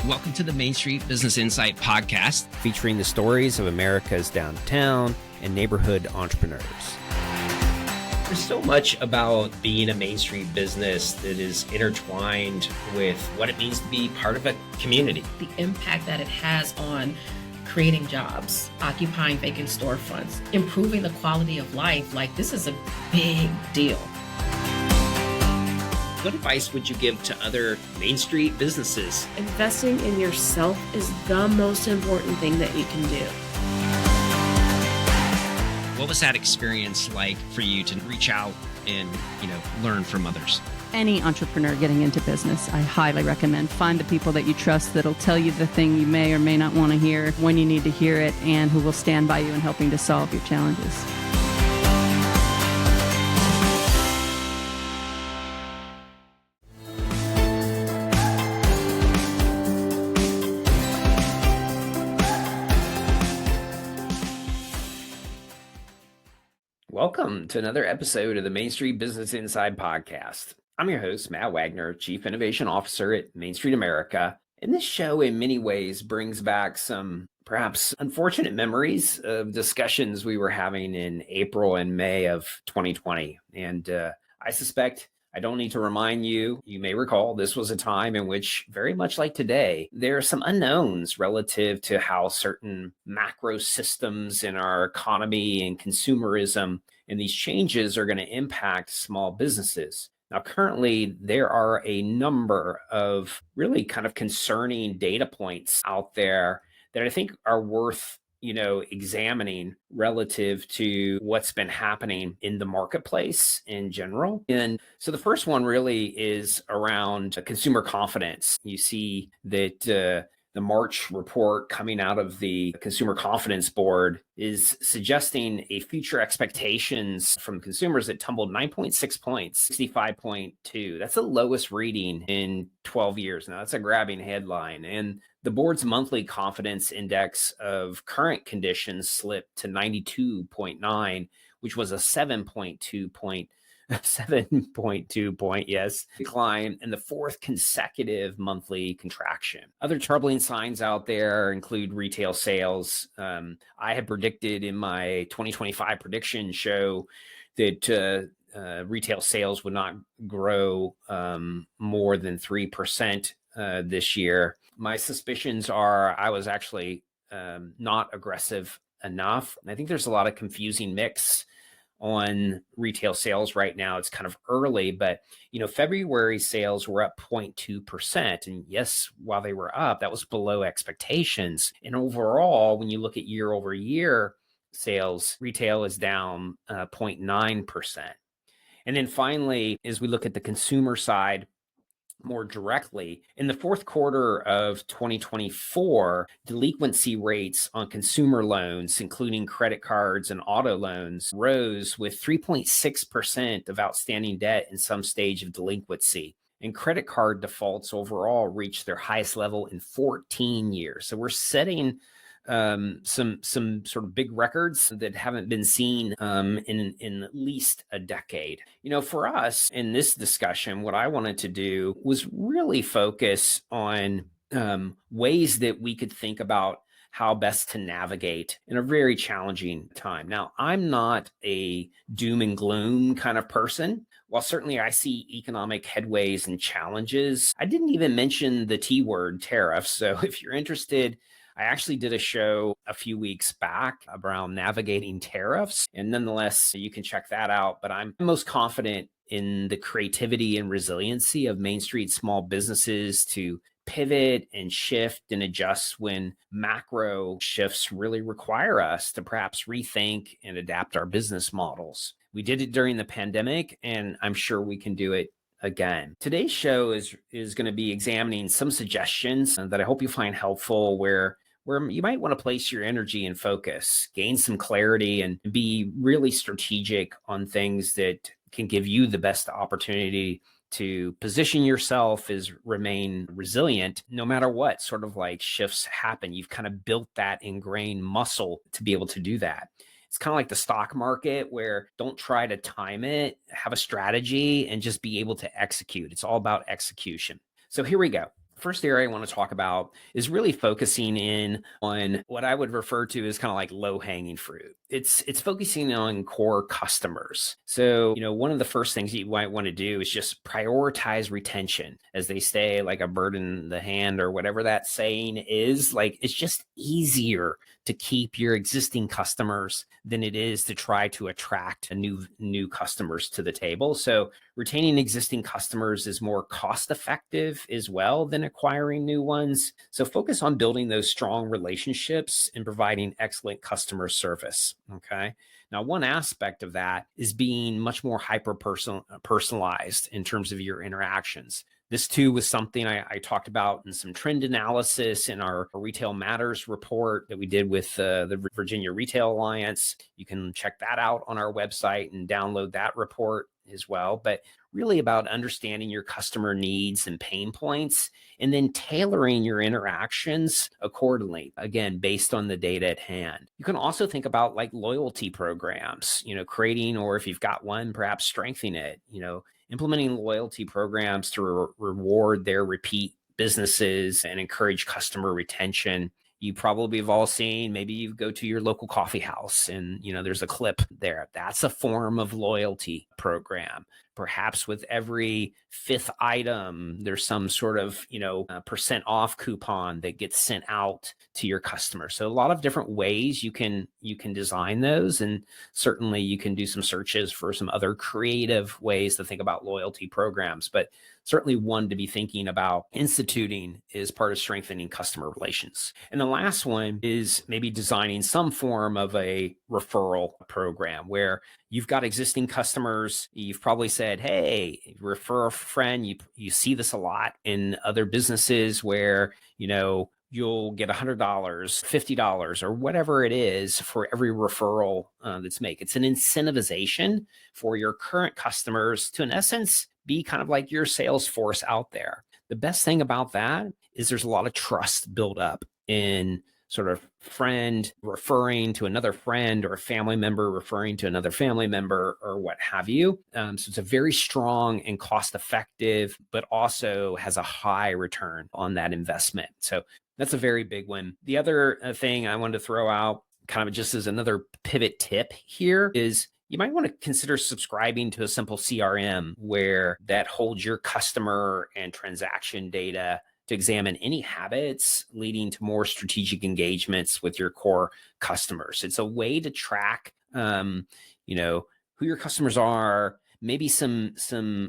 Welcome to the Main Street Business Insight Podcast, featuring the stories of America's downtown and neighborhood entrepreneurs. There's so much about being a Main Street business that is intertwined with what it means to be part of a community. The impact that it has on creating jobs, occupying vacant storefronts, improving the quality of life, this is a big deal. What advice would you give to other Main Street businesses? Investing in yourself is the most important thing that you can do. What was that experience like for you to reach out and, learn from others? Any entrepreneur getting into business, I highly recommend find the people that you trust that'll tell you the thing you may or may not want to hear when you need to hear it, and who will stand by you in helping to solve your challenges. Welcome to another episode of the Main Street Business Inside Podcast. I'm your host, Matt Wagner, Chief Innovation Officer at Main Street America. And this show, in many ways, brings back some perhaps unfortunate memories of discussions we were having in April and May of 2020. And I suspect I don't need to remind you, you may recall this was a time in which, very much like today, there are some unknowns relative to how certain macro systems in our economy and consumerism and these changes are going to impact small businesses. Now, currently, there are a number of really kind of concerning data points out there that I think are worth examining relative to what's been happening in the marketplace in general. And so the first one really is around consumer confidence. You see that the March report coming out of the Consumer Confidence Board is suggesting a future expectations from consumers that tumbled 9.6 points, 65.2. That's the lowest reading in 12 years. Now, that's a grabbing headline. And the board's monthly confidence index of current conditions slipped to 92.9, which was a 7.2 point decline and the fourth consecutive monthly contraction. Other troubling signs out there include retail sales. I had predicted in my 2025 prediction show that retail sales would not grow more than 3% this year. My suspicions are I was actually not aggressive enough. And I think there's a lot of confusing mix on retail sales right now. It's kind of early, but February sales were up 0.2%. And yes, while they were up, that was below expectations. And overall, when you look at year over year sales, retail is down 0.9%. And then finally, as we look at the consumer side, more directly, in the fourth quarter of 2024, delinquency rates on consumer loans, including credit cards and auto loans, rose with 3.6% of outstanding debt in some stage of delinquency. And credit card defaults overall reached their highest level in 14 years. So we're setting some sort of big records that haven't been seen in at least a decade. For us in this discussion, what I wanted to do was really focus on ways that we could think about how best to navigate in a very challenging time. Now, I'm not a doom and gloom kind of person. While certainly I see economic headways and challenges, I didn't even mention the T word, tariffs. So if you're interested, I actually did a show a few weeks back around navigating tariffs, and nonetheless, you can check that out. But I'm most confident in the creativity and resiliency of Main Street small businesses to pivot and shift and adjust when macro shifts really require us to perhaps rethink and adapt our business models. We did it during the pandemic, and I'm sure we can do it again. Today's show is going to be examining some suggestions that I hope you find helpful where you might want to place your energy and focus, gain some clarity, and be really strategic on things that can give you the best opportunity to position yourself as remain resilient no matter what sort of shifts happen. You've kind of built that ingrained muscle to be able to do that. It's kind of like the stock market where don't try to time it, have a strategy, and just be able to execute. It's all about execution. So here we go. First area I want to talk about is really focusing in on what I would refer to as kind of like low-hanging fruit. It's focusing on core customers. So, one of the first things you might want to do is just prioritize retention, as they say, like a bird in the hand, or whatever that saying is. Like, it's just easier to keep your existing customers than it is to try to attract new customers to the table. So retaining existing customers is more cost effective as well than acquiring new ones. So focus on building those strong relationships and providing excellent customer service. Okay. Now, one aspect of that is being much more personalized in terms of your interactions. This too was something I talked about in some trend analysis in our Retail Matters report that we did with the Virginia Retail Alliance. You can check that out on our website and download that report as well. But really about understanding your customer needs and pain points, and then tailoring your interactions accordingly, again, based on the data at hand. You can also think about like loyalty programs, creating, or if you've got one, perhaps strengthening it, implementing loyalty programs to reward their repeat businesses and encourage customer retention. You probably have all seen, maybe you go to your local coffee house and, there's a clip there. That's a form of loyalty program. Perhaps with every fifth item, there's some sort of, percent off coupon that gets sent out to your customers. So a lot of different ways you can design those. And certainly you can do some searches for some other creative ways to think about loyalty programs. But certainly one to be thinking about instituting is part of strengthening customer relations. And the last one is maybe designing some form of a referral program where you've got existing customers. You've probably said, hey, refer a friend. You see this a lot in other businesses where, you'll get $100, $50, or whatever it is for every referral that's made. It's an incentivization for your current customers to, in essence, be kind of like your sales force out there. The best thing about that is there's a lot of trust built up in sort of friend referring to another friend, or a family member referring to another family member, or what have you. So it's a very strong and cost effective, but also has a high return on that investment. So that's a very big one. The other thing I wanted to throw out, kind of just as another pivot tip here, is you might want to consider subscribing to a simple CRM where that holds your customer and transaction data to examine any habits leading to more strategic engagements with your core customers. It's a way to track, who your customers are, maybe some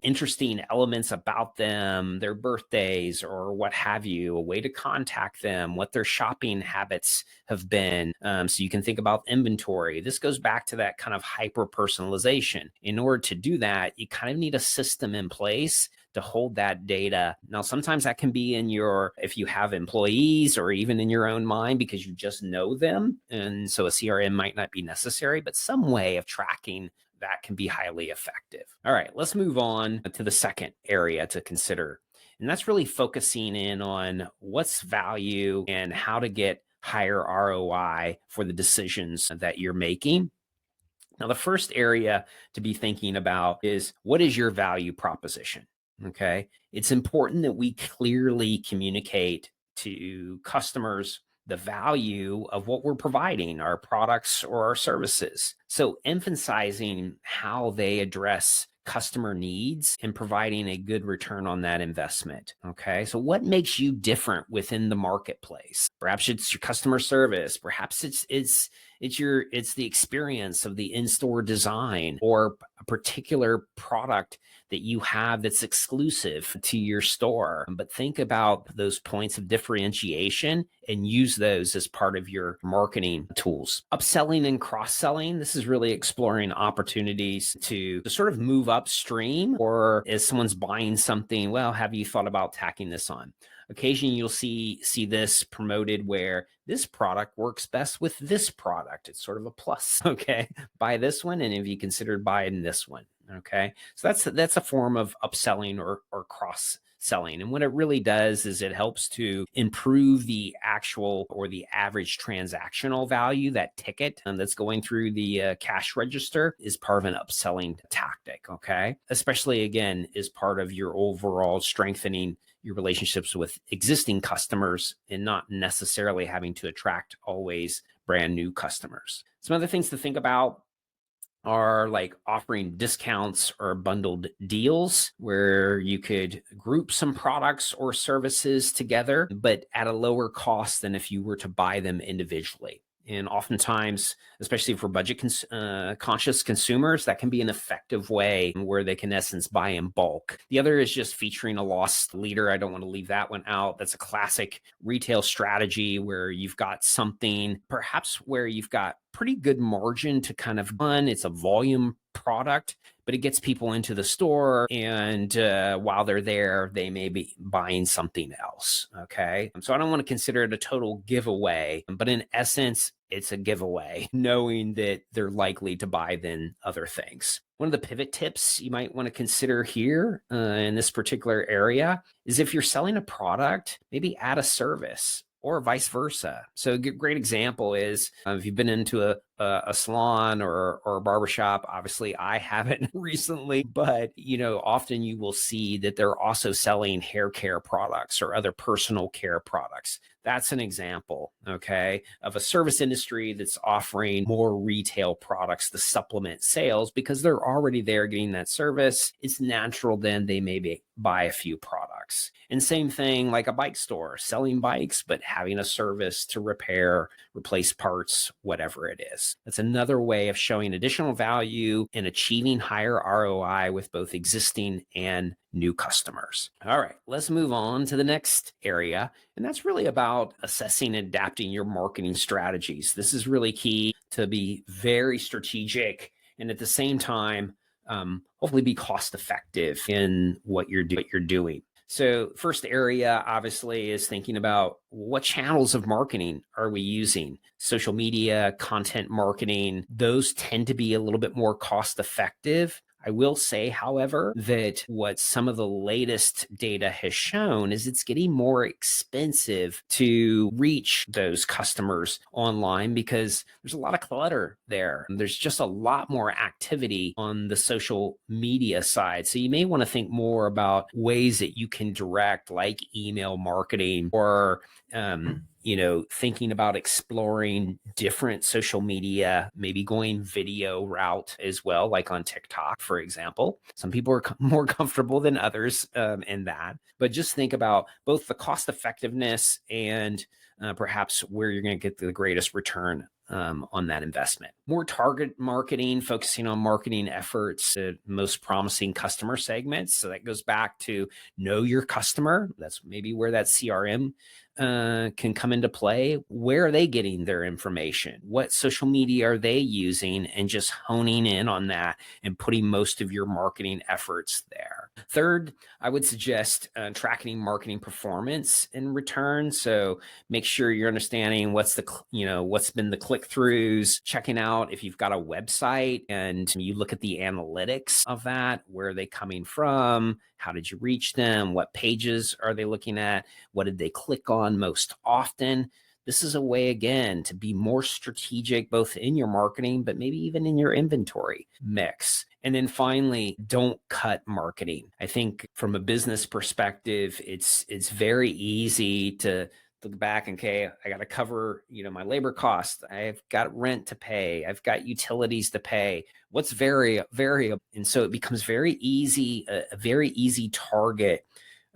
interesting elements about them, their birthdays or what have you, a way to contact them, what their shopping habits have been. So you can think about inventory. This goes back to that kind of hyper personalization. In order to do that, you kind of need a system in place to hold that data. Now, sometimes that can be if you have employees, or even in your own mind because you just know them. And so a CRM might not be necessary, but some way of tracking that can be highly effective. All right, let's move on to the second area to consider. And that's really focusing in on what's value and how to get higher ROI for the decisions that you're making. Now, the first area to be thinking about is, what is your value proposition? Okay. It's important that we clearly communicate to customers the value of what we're providing, our products or our services. So emphasizing how they address customer needs and providing a good return on that investment. Okay. So what makes you different within the marketplace? Perhaps it's your customer service. Perhaps it's the experience of the in-store design, or a particular product that you have that's exclusive to your store. But think about those points of differentiation and use those as part of your marketing tools. Upselling and cross-selling, this is really exploring opportunities to sort of move upstream, or as someone's buying something, well, have you thought about tacking this on? Occasionally you'll see this promoted where this product works best with this product. It's sort of a plus. Okay. Buy this one, and if you considered buying this one. Okay. So that's a form of upselling or cross selling. And what it really does is it helps to improve the actual or the average transactional value. That ticket that's going through the cash register is part of an upselling tactic, okay? Especially, again, is part of your overall strengthening your relationships with existing customers and not necessarily having to attract always brand new customers. Some other things to think about are like offering discounts or bundled deals where you could group some products or services together, but at a lower cost than if you were to buy them individually. And oftentimes, especially for budget conscious consumers, that can be an effective way where they can, in essence, buy in bulk. The other is just featuring a loss leader. I don't want to leave that one out. That's a classic retail strategy where you've got something, perhaps where you've got pretty good margin to kind of run. It's a volume product, but it gets people into the store. And while they're there, they may be buying something else. Okay. So I don't want to consider it a total giveaway, but in essence, it's a giveaway, knowing that they're likely to buy then other things. One of the pivot tips you might want to consider here in this particular area is if you're selling a product, maybe add a service or vice versa. So a great example is if you've been into a salon or a barbershop. Obviously, I haven't recently, but often you will see that they're also selling hair care products or other personal care products. That's an example, okay, of a service industry that's offering more retail products to supplement sales because they're already there getting that service. It's natural then they maybe buy a few products. And same thing like a bike store, selling bikes, but having a service to repair, replace parts, whatever it is. That's another way of showing additional value and achieving higher ROI with both existing and new customers. All right, let's move on to the next area. And that's really about assessing and adapting your marketing strategies. This is really key to be very strategic and at the same time, hopefully be cost effective in what you're doing. So first area, obviously, is thinking about what channels of marketing are we using? Social media, content marketing, those tend to be a little bit more cost effective. I will say, however, that what some of the latest data has shown is it's getting more expensive to reach those customers online because there's a lot of clutter there. There's just a lot more activity on the social media side. So you may want to think more about ways that you can direct, like email marketing or thinking about exploring different social media, maybe going video route as well, like on TikTok, for example. Some people are more comfortable than others in that. But just think about both the cost effectiveness and perhaps where you're going to get the greatest return on that investment. More target marketing, focusing on marketing efforts at most promising customer segments. So that goes back to know your customer. That's maybe where that CRM can come into play. Where are they getting their information? What social media are they using? And just honing in on that and putting most of your marketing efforts there. Third, I would suggest tracking marketing performance in return. So make sure you're understanding what's been the click-throughs, checking out if you've got a website and you look at the analytics of that. Where are they coming from? How did you reach them? What pages are they looking at? What did they click on most often? This is a way, again, to be more strategic, both in your marketing, but maybe even in your inventory mix. And then finally, don't cut marketing. I think from a business perspective, it's very easy to look back and, okay, I got to cover, my labor costs. I've got rent to pay. I've got utilities to pay. What's variable? And so it becomes very easy, a very easy target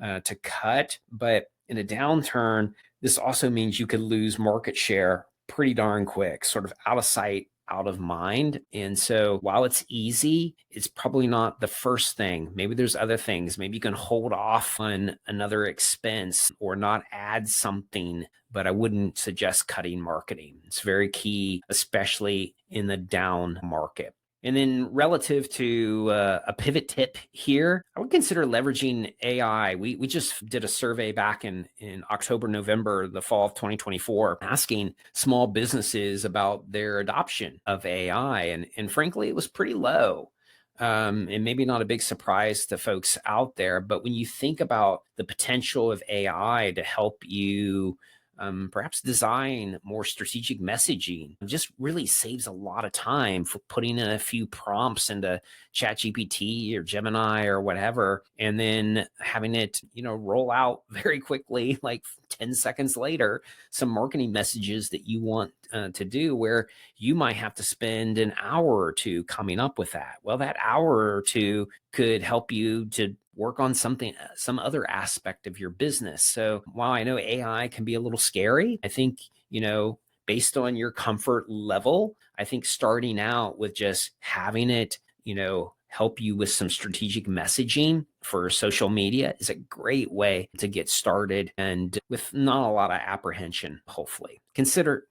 to cut. But in a downturn, this also means you could lose market share pretty darn quick, sort of out of sight, out of mind. And so while it's easy, it's probably not the first thing. Maybe there's other things. Maybe you can hold off on another expense or not add something, but I wouldn't suggest cutting marketing. It's very key, especially in the down market. And then relative to a pivot tip here, I would consider leveraging AI. We just did a survey back in October, November, the fall of 2024, asking small businesses about their adoption of AI. And frankly, it was pretty low. And maybe not a big surprise to folks out there, but when you think about the potential of AI to help you perhaps design more strategic messaging, it just really saves a lot of time for putting in a few prompts into ChatGPT or Gemini or whatever, and then having it, roll out very quickly, like 10 seconds later, some marketing messages that you want to do, where you might have to spend an hour or two coming up with that. Well, that hour or two could help you to work on some other aspect of your business. So while I know AI can be a little scary, I think, based on your comfort level, I think starting out with just having it, help you with some strategic messaging for social media is a great way to get started, and with not a lot of apprehension. Hopefully consider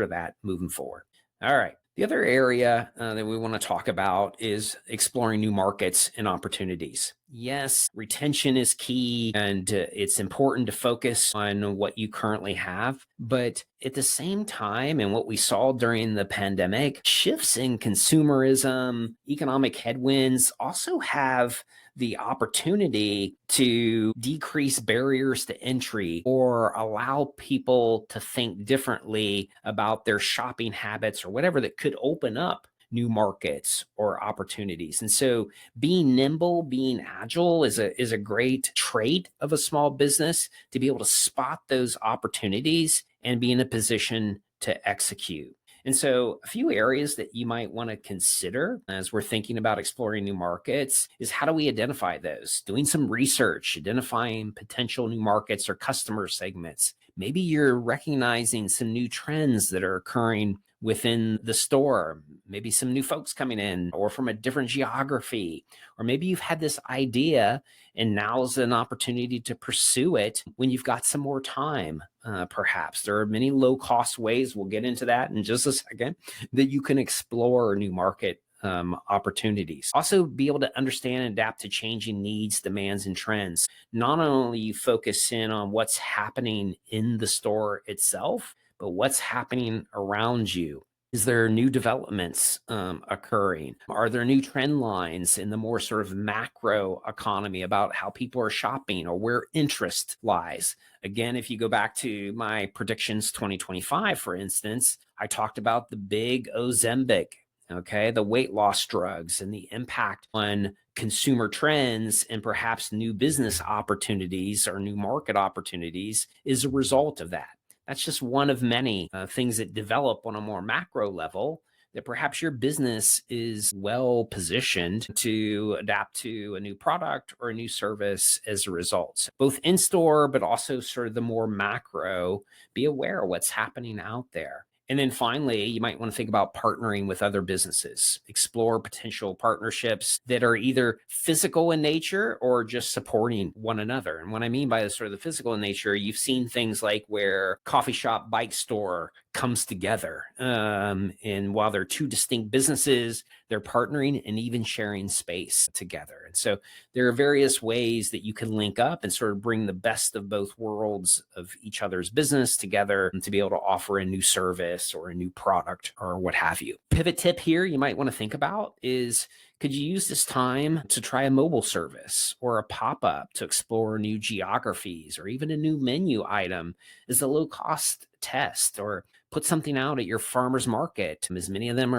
that moving forward. All right. The other area that we want to talk about is exploring new markets and opportunities. Yes, retention is key, and it's important to focus on what you currently have. But at the same time, and what we saw during the pandemic, shifts in consumerism, economic headwinds also have the opportunity to decrease barriers to entry or allow people to think differently about their shopping habits or whatever, that could open up new markets or opportunities. And so being nimble, being agile is a great trait of a small business, to be able to spot those opportunities and be in a position to execute. And so a few areas that you might want to consider as we're thinking about exploring new markets is, how do we identify those? Doing some research, identifying potential new markets or customer segments. Maybe you're recognizing some new trends that are occurring within the store, maybe some new folks coming in or from a different geography, or maybe you've had this idea and now's an opportunity to pursue it when you've got some more time. Perhaps there are many low-cost ways, we'll get into that in just a second, that you can explore new market opportunities. Also, be able to understand and adapt to changing needs, demands, and trends. Not only you focus in on what's happening in the store itself, but what's happening around you. Is there new developments occurring? Are there new trend lines in the more sort of macro economy about how people are shopping or where interest lies? Again, if you go back to my predictions 2025, for instance, I talked about the big Ozempic, the weight loss drugs, and the impact on consumer trends and perhaps new business opportunities or new market opportunities is a result of that. That's just one of many things that develop on a more macro level, that perhaps your business is well positioned to adapt to a new product or a new service as a result. Both in store, but also sort of the more macro, be aware of what's happening out there. And then finally, you might want to think about partnering with other businesses. Explore potential partnerships that are either physical in nature or just supporting one another. And what I mean by the sort of the physical in nature, you've seen things like where coffee shop, bike store comes together. And while they're two distinct businesses, they're partnering and even sharing space together. And so there are various ways that you can link up and sort of bring the best of both worlds of each other's business together to be able to offer a new service or a new product or what have you. Pivot tip here you might want to think about is, could you use this time to try a mobile service or a pop-up to explore new geographies, or even a new menu item as a low-cost test, or put something out at your farmer's market, as many of them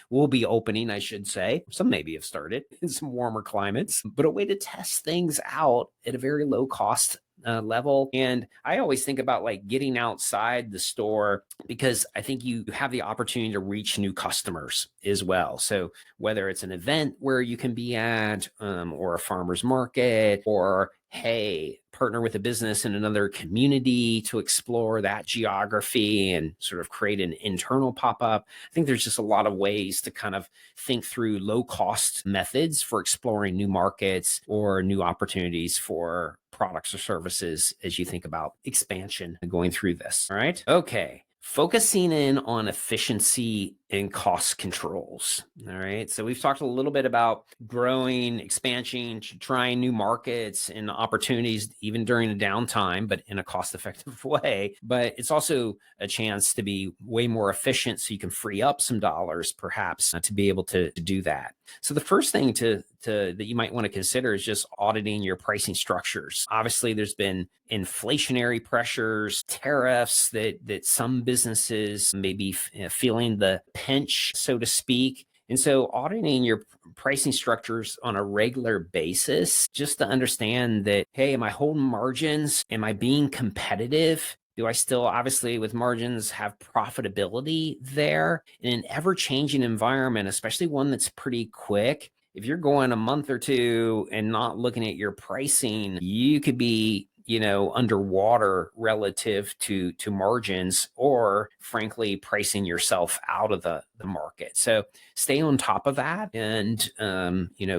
will be opening, I should say. Some maybe have started in some warmer climates, but a way to test things out at a very low cost level. And I always think about like getting outside the store, because I think you have the opportunity to reach new customers as well. So whether it's an event where you can be at, or a farmer's market, or hey, partner with a business in another community to explore that geography and sort of create an internal pop-up. I think there's just a lot of ways to kind of think through low cost methods for exploring new markets or new opportunities for products or services as you think about expansion going through this. All right. Okay. Focusing in on efficiency and cost controls. All right. So we've talked a little bit about growing, expansion, trying new markets and opportunities, even during a downtime, but in a cost-effective way. But it's also a chance to be way more efficient, so you can free up some dollars, perhaps, to be able to do that. So the first thing that you might want to consider is just auditing your pricing structures. Obviously, there's been inflationary pressures, tariffs that some businesses may be feeling the pinch, so to speak. And so auditing your pricing structures on a regular basis, just to understand that, hey, am I holding margins? Am I being competitive? Do I still, obviously, with margins, have profitability there? In an ever-changing environment, especially one that's pretty quick, if you're going a month or two and not looking at your pricing, you could be underwater relative to margins, or frankly, pricing yourself out of the market. So stay on top of that, and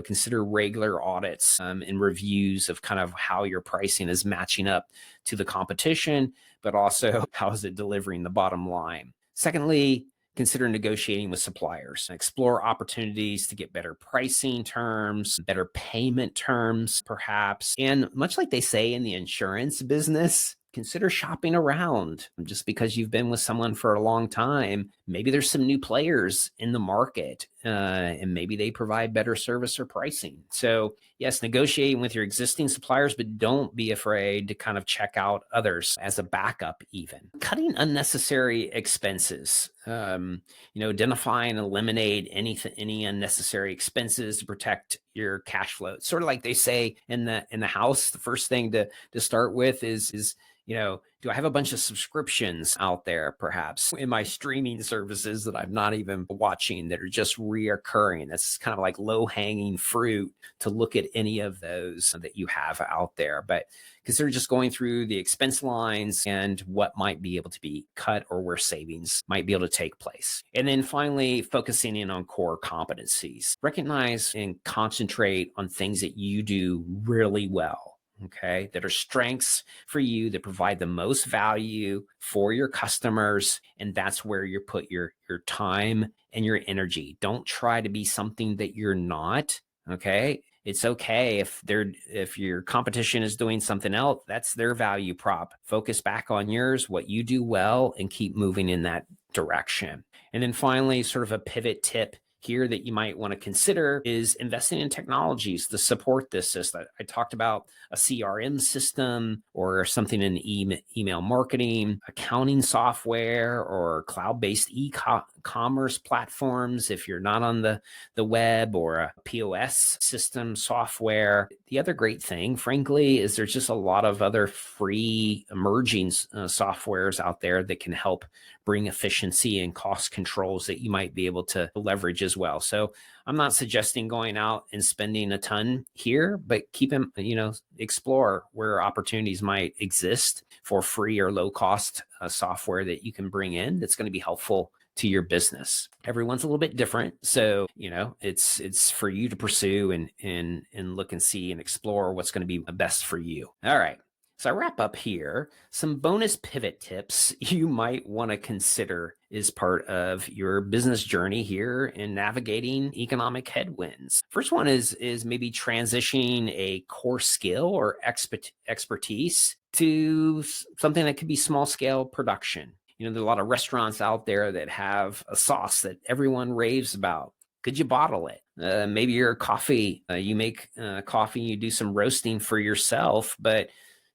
consider regular audits and reviews of kind of how your pricing is matching up to the competition, but also how is it delivering the bottom line. Secondly, consider negotiating with suppliers. Explore opportunities to get better pricing terms, better payment terms, perhaps. And much like they say in the insurance business, consider shopping around. Just because you've been with someone for a long time, maybe there's some new players in the market, and maybe they provide better service or pricing. So yes, negotiating with your existing suppliers, but don't be afraid to kind of check out others as a backup even. Cutting unnecessary expenses. Identify and eliminate any unnecessary expenses to protect your cash flow. It's sort of like they say in the house, the first thing to start with is do I have a bunch of subscriptions out there, perhaps in my streaming services that I'm not even watching, that are just reoccurring? That's kind of like low hanging fruit to look at any of those that you have out there. But consider just going through the expense lines and what might be able to be cut, or where savings might be able to take place. And then finally, focusing in on core competencies. Recognize and concentrate on things that you do really well. Okay, that are strengths for you, that provide the most value for your customers. And that's where you put your time and your energy. Don't try to be something that you're not. Okay. It's okay if your competition is doing something else, that's their value prop. Focus back on yours, what you do well, and keep moving in that direction. And then finally, sort of a pivot tip here that you might want to consider is investing in technologies to support this system. I talked about a CRM system, or something in email marketing, accounting software, or cloud-based e-commerce platforms if you're not on the web, or a POS system software. The other great thing, frankly, is there's just a lot of other free emerging softwares out there that can help bring efficiency and cost controls that you might be able to leverage as well. So I'm not suggesting going out and spending a ton here, but explore where opportunities might exist for free or low cost software that you can bring in that's going to be helpful to your business. Everyone's a little bit different. So, it's for you to pursue and look and see and explore what's going to be best for you. All right. So I wrap up here. Some bonus pivot tips you might want to consider as part of your business journey here in navigating economic headwinds. First one is maybe transitioning a core skill or expertise to something that could be small scale production. There's a lot of restaurants out there that have a sauce that everyone raves about. Could you bottle it? Maybe you're a coffee. You make coffee, you do some roasting for yourself, but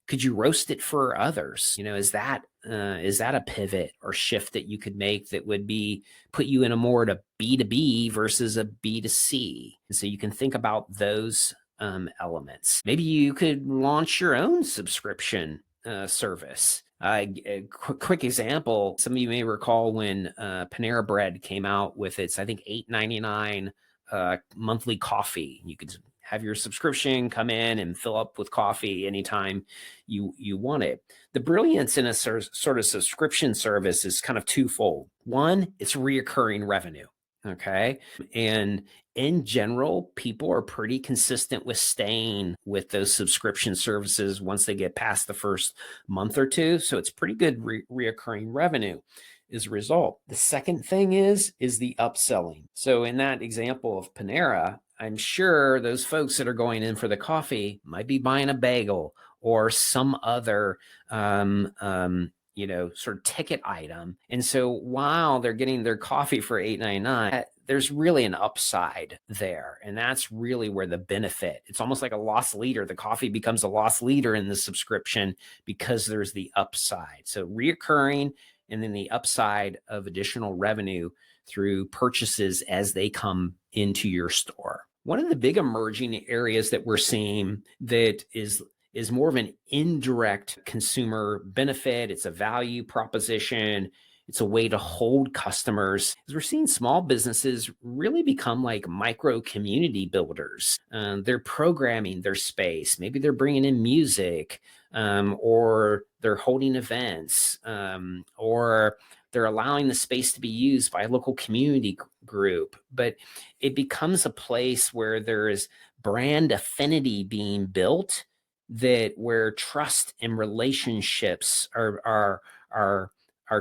could you roast it for others? Is that a pivot or shift that you could make that would put you in a more to B2B versus a B2C? And so you can think about those elements. Maybe you could launch your own subscription service. A quick example, some of you may recall when Panera Bread came out with its, I think, $8.99 monthly coffee. You could have your subscription, come in and fill up with coffee anytime you want it. The brilliance in a sort of subscription service is kind of twofold. One, it's reoccurring revenue. Okay. And in general, people are pretty consistent with staying with those subscription services once they get past the first month or two. So it's pretty good reoccurring revenue. as a result. The second thing is the upselling. So in that example of Panera, I'm sure those folks that are going in for the coffee might be buying a bagel or some other sort of ticket item. And so while they're getting their coffee for $8.99, there's really an upside there. And that's really where the benefit, it's almost like a loss leader. The coffee becomes a loss leader in the subscription because there's the upside. So reoccurring, and then the upside of additional revenue through purchases as they come into your store. One of the big emerging areas that we're seeing that is more of an indirect consumer benefit. It's a value proposition. It's a way to hold customers. As we're seeing small businesses really become like micro community builders. They're programming their space. Maybe they're bringing in music, or they're holding events, or they're allowing the space to be used by a local community group. But it becomes a place where there is brand affinity being built, that where trust and relationships are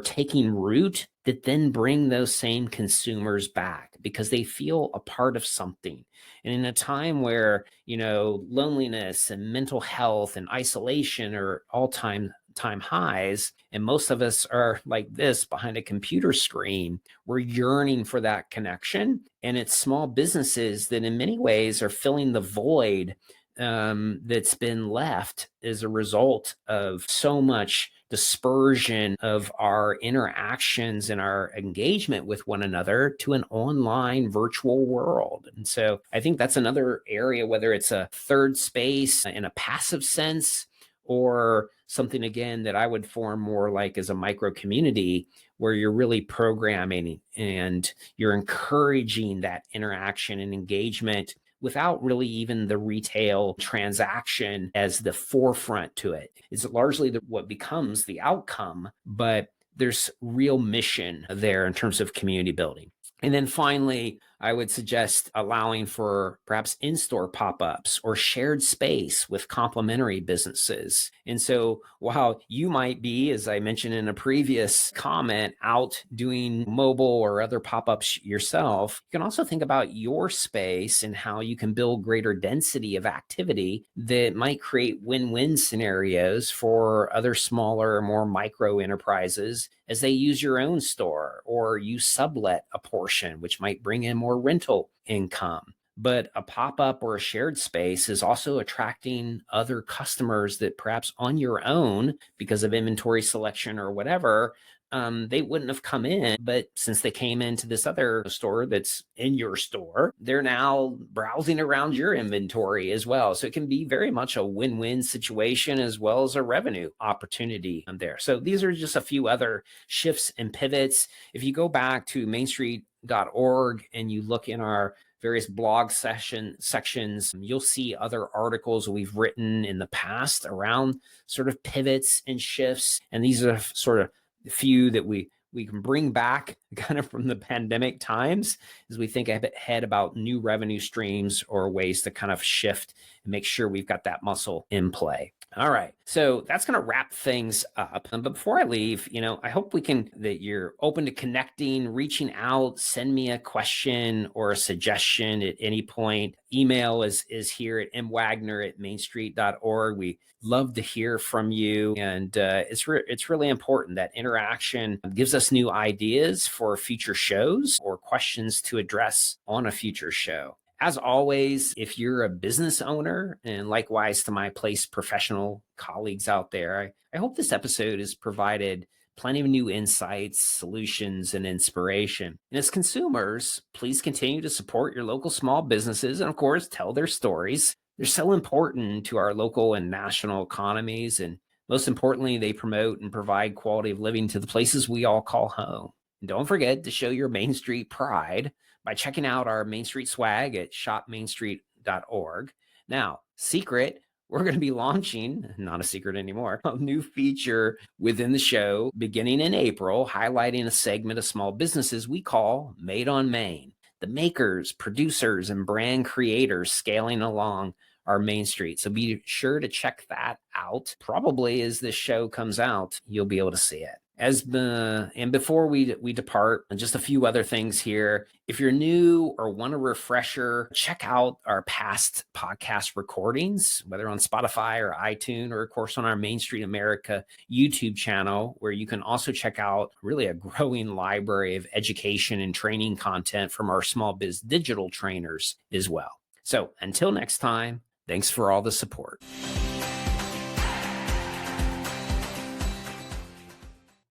taking root, that then bring those same consumers back because they feel a part of something. And in a time where, loneliness and mental health and isolation are all-time highs, and most of us are like this behind a computer screen, we're yearning for that connection. And it's small businesses that in many ways are filling the void that's been left as a result of so much dispersion of our interactions and our engagement with one another to an online virtual world. And so I think that's another area, whether it's a third space in a passive sense, or something, again, that I would form more like as a micro community, where you're really programming and you're encouraging that interaction and engagement without really even the retail transaction as the forefront to it. It's largely what becomes the outcome, but there's real mission there in terms of community building. And then finally, I would suggest allowing for perhaps in-store pop-ups or shared space with complementary businesses. And so while you might be, as I mentioned in a previous comment, out doing mobile or other pop-ups yourself, you can also think about your space and how you can build greater density of activity that might create win-win scenarios for other smaller, more micro enterprises as they use your own store, or you sublet a portion, which might bring in more rental income. But a pop-up or a shared space is also attracting other customers that perhaps on your own, because of inventory selection or whatever, they wouldn't have come in. But since they came into this other store that's in your store, they're now browsing around your inventory as well. So it can be very much a win-win situation as well as a revenue opportunity there. So these are just a few other shifts and pivots. If you go back to mainstreet.org and you look in our various blog sections, you'll see other articles we've written in the past around sort of pivots and shifts. And these are sort of the few that we can bring back kind of from the pandemic times as we think ahead about new revenue streams or ways to kind of shift and make sure we've got that muscle in play. All right. So that's going to wrap things up. But before I leave, I hope that you're open to connecting, reaching out, send me a question or a suggestion at any point. Email is here at mwagner@mainstreet.org. We love to hear from you. And it's really important. That interaction gives us new ideas for future shows or questions to address on a future show. As always, if you're a business owner, and likewise to my place professional colleagues out there, I hope this episode has provided plenty of new insights, solutions, and inspiration. And as consumers, please continue to support your local small businesses and, of course, tell their stories. They're so important to our local and national economies. And most importantly, they promote and provide quality of living to the places we all call home. And don't forget to show your Main Street pride by checking out our Main Street swag at shopmainstreet.org. Now, secret, we're going to be launching, not a secret anymore, a new feature within the show beginning in April, highlighting a segment of small businesses we call Made on Main. The makers, producers, and brand creators scaling along our Main Street. So be sure to check that out. Probably as this show comes out, you'll be able to see it. And before we depart, just a few other things here. If you're new or want a refresher, check out our past podcast recordings, whether on Spotify or iTunes, or of course on our Main Street America YouTube channel, where you can also check out really a growing library of education and training content from our small biz digital trainers as well. So until next time, thanks for all the support.